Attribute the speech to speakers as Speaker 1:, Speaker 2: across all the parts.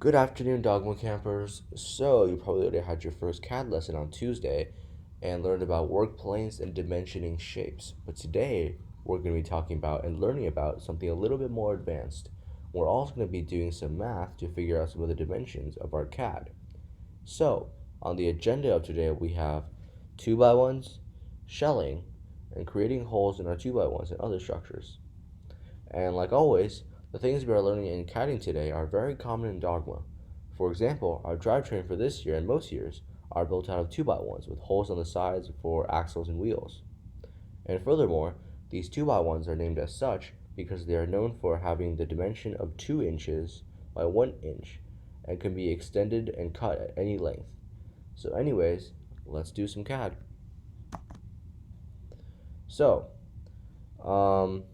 Speaker 1: Good afternoon, Dogma campers. So, you probably already had your first CAD lesson on Tuesday and learned about work planes and dimensioning shapes. But today, we're going to be talking about and learning about something a little bit more advanced. We're also going to be doing some math to figure out some of the dimensions of our CAD. So, on the agenda of today, we have 2x1s, shelling, and creating holes in our 2x1s and other structures. And like always, the things we are learning in CADing today are very common in Dogma. For example, our drivetrain for this year and most years are built out of 2x1s with holes on the sides for axles and wheels. And furthermore, these 2x1s are named as such because they are known for having the dimension of 2 inches by 1 inch and can be extended and cut at any length. So anyways, let's do some CAD. So, um,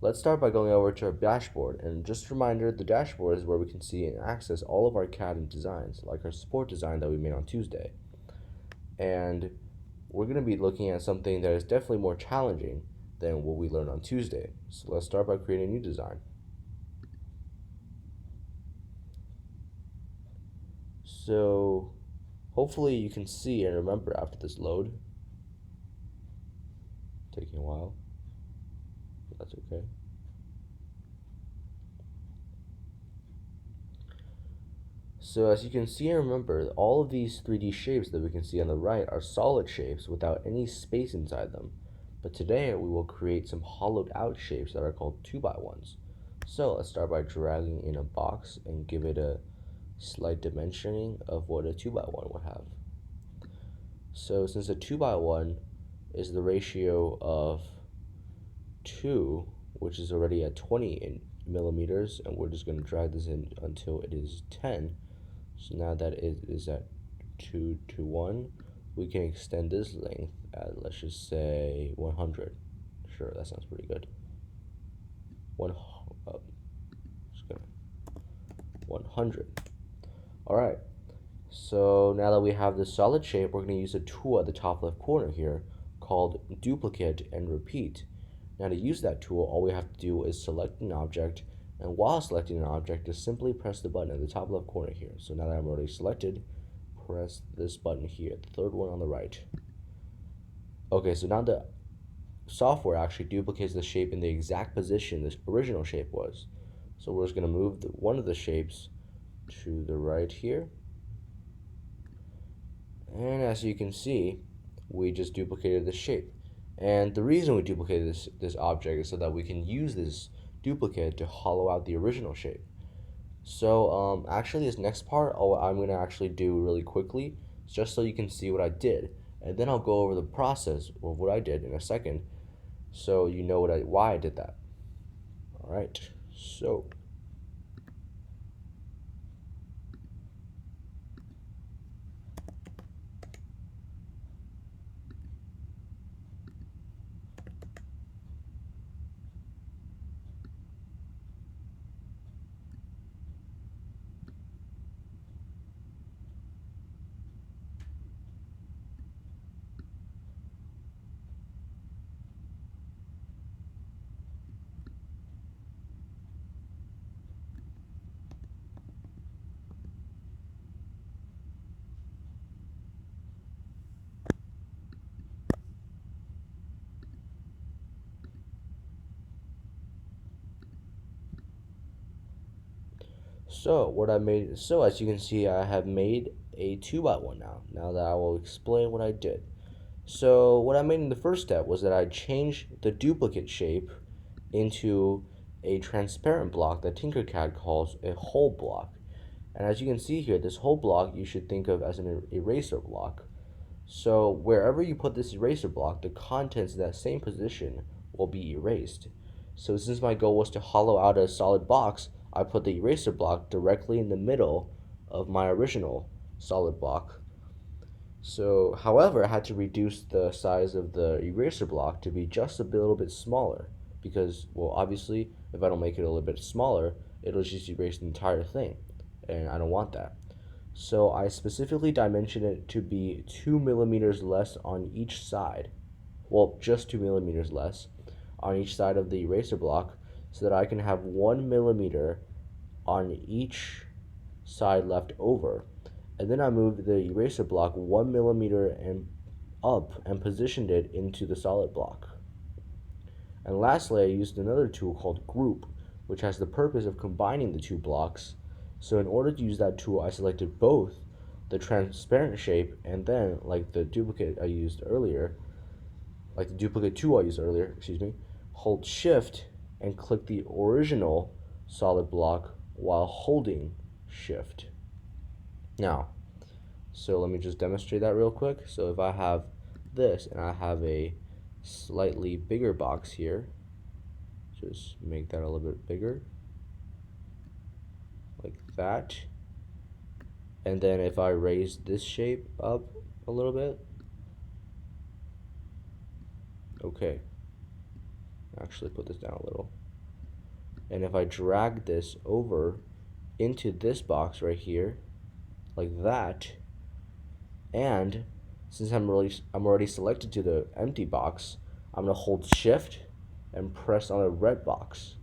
Speaker 1: let's start by going over to our dashboard. And just a reminder, the dashboard is where we can see and access all of our CAD and designs, like our support design that we made on Tuesday. And we're going to be looking at something that is definitely more challenging than what we learned on Tuesday. So let's start by creating a new design. So hopefully you can see and remember after this load. Taking a while, but that's okay. So as you can see and remember, all of these 3D shapes that we can see on the right are solid shapes without any space inside them. But today we will create some hollowed out shapes that are called 2x1s. So let's start by dragging in a box and give it a slight dimensioning of what a 2x1 would have. So since a 2x1 is the ratio of 2, which is already at 20 millimeters, and we're just going to drag this in until it is 10. So now that it is at 2 to 1, we can extend this length at, let's just say, 100. Sure, that sounds pretty good. 100. Alright, so now that we have this solid shape, we're going to use a tool at the top left corner here called duplicate and repeat. Now to use that tool, all we have to do is select an object, and while selecting an object, just simply press the button at the top left corner here. So now that I'm already selected, press this button here, the third one on the right. Okay, so now the software actually duplicates the shape in the exact position this original shape was. So we're just going to move one of the shapes to the right here. And as you can see, we just duplicated the shape. And the reason we duplicated this object is so that we can use this duplicate to hollow out the original shape. So actually this next part I'm going to actually do really quickly, just so you can see what I did. And then I'll go over the process of what I did in a second, so you know why I did that. Alright, so So as you can see, I have made a 2x1 now. Now that I will explain what I did. So what I made in the first step was that I changed the duplicate shape into a transparent block that TinkerCAD calls a hole block. And as you can see here, this hole block you should think of as an eraser block. So wherever you put this eraser block, the contents in that same position will be erased. So since my goal was to hollow out a solid box, I put the eraser block directly in the middle of my original solid block. So, however, I had to reduce the size of the eraser block to be just a little bit smaller because, well, obviously, if I don't make it a little bit smaller, it'll just erase the entire thing, and I don't want that. So I specifically dimensioned it to be 2 millimeters less on each side. Well, just 2 millimeters less on each side of the eraser block so that I can have 1 millimeter on each side left over. And then I moved the eraser block 1 millimeter and up and positioned it into the solid block. And lastly, I used another tool called Group, which has the purpose of combining the two blocks. So in order to use that tool, I selected both the transparent shape and then, like the duplicate I used earlier, like the duplicate tool I used earlier, hold Shift and click the original solid block while holding Shift. Now, so let me just demonstrate that real quick. So if I have this and I have a slightly bigger box here, just make that a little bit bigger, like that. And then if I raise this shape up a little bit, okay, actually put this down a little. And if I drag this over into this box right here, like that, and since I'm already selected to the empty box, I'm gonna hold Shift and press on the red box.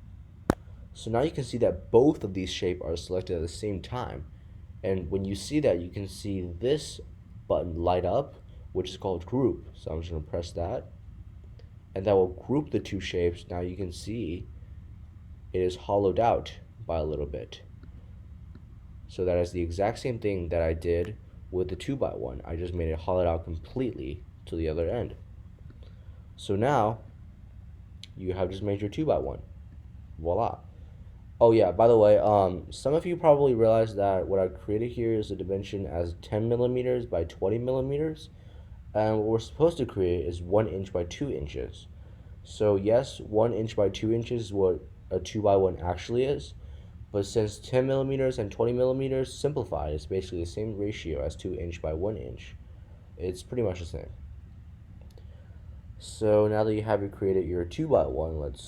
Speaker 1: So now you can see that both of these shapes are selected at the same time. And when you see that, you can see this button light up, which is called Group. So I'm just gonna press that, and that will group the two shapes. Now you can see it is hollowed out by a little bit. So that is the exact same thing that I did with the 2x1. I just made it hollowed out completely to the other end. So now you have just made your 2x1. Voila. Oh yeah, by the way, some of you probably realized that what I created here is a dimension as 10 millimeters by 20 millimeters. And what we're supposed to create is 1 inch by 2 inches. So yes, 1 inch by 2 inches is what a 2x1 actually is. But since 10 millimeters and 20 millimeters simplified, it's basically the same ratio as 2 inch by 1 inch. It's pretty much the same. So now that you have created your 2x1, let's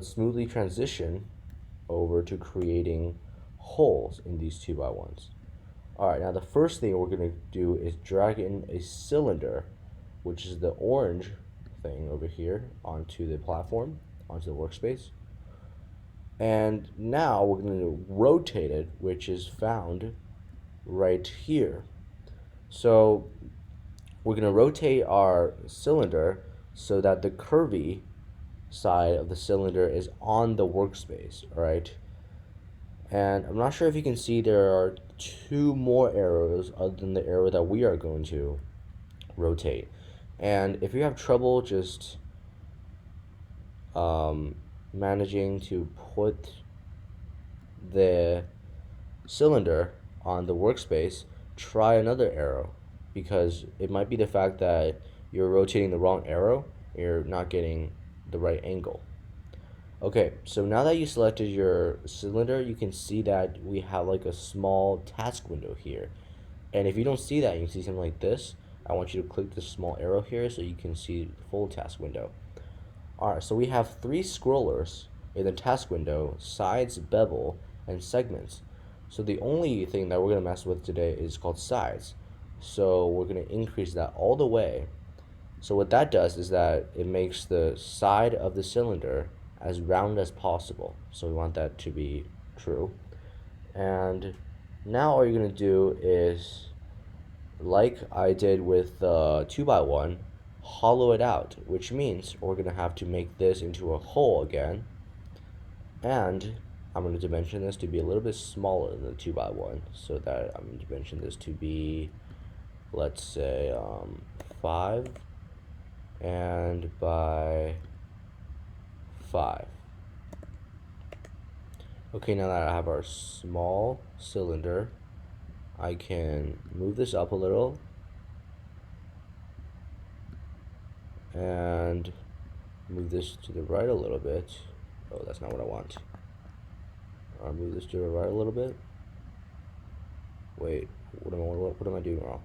Speaker 1: smoothly transition over to creating holes in these 2x1s. Alright, now the first thing we're going to do is drag in a cylinder, which is the orange thing over here, onto the platform, onto the workspace. And now we're going to rotate it, which is found right here. So we're going to rotate our cylinder so that the curvy side of the cylinder is on the workspace, alright? And I'm not sure if you can see there are two more arrows other than the arrow that we are going to rotate. And if you have trouble just managing to put the cylinder on the workspace, try another arrow, because it might be the fact that you're rotating the wrong arrow, you're not getting the right angle. Okay, so now that you selected your cylinder, you can see that we have like a small task window here. And if you don't see that, you can see something like this. I want you to click this small arrow here so you can see the full task window. Alright, so we have 3 scrollers in the task window: sides, bevel, and segments. So the only thing that we're going to mess with today is called sides. So we're going to increase that all the way. So what that does is that it makes the side of the cylinder as round as possible. So we want that to be true. And now all you're going to do is, like I did with the 2x1, hollow it out, which means we're going to have to make this into a hole again. And I'm going to dimension this to be a little bit smaller than the 2x1, so that I'm going to dimension this to be, let's say, 5 and by 5. Okay, now that I have our small cylinder, I can move this up a little and move this to the right a little bit. Oh, that's not what I want. I'll move this to the right a little bit. Wait, what am I doing wrong?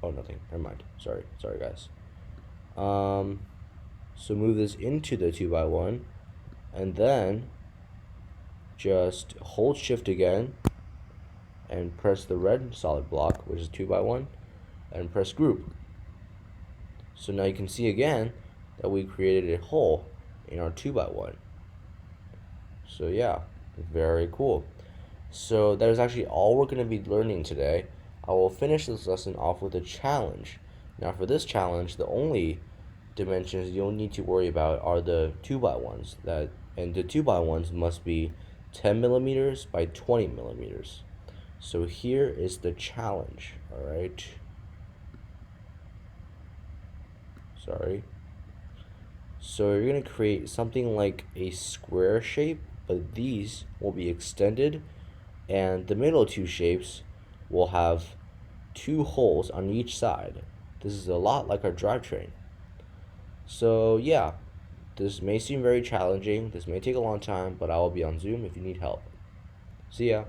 Speaker 1: Oh, nothing. Never mind. Sorry, guys. So move this into the 2x1, and then just hold Shift again and press the red solid block, which is 2x1, and press Group. So now you can see again that we created a hole in our 2x1. So yeah, Very cool. So that is actually all we're going to be learning today. I will finish this lesson off with a challenge. Now for this challenge, the only dimensions you'll need to worry about are the 2 by ones and the 2 by ones must be 10 millimeters by 20 millimeters. So here is the challenge. All right. Sorry. So you're going to create something like a square shape, but these will be extended, and the middle two shapes will have two holes on each side. This is a lot like our drivetrain. So yeah, this may seem very challenging. This may take a long time, but I will be on Zoom if you need help. See ya.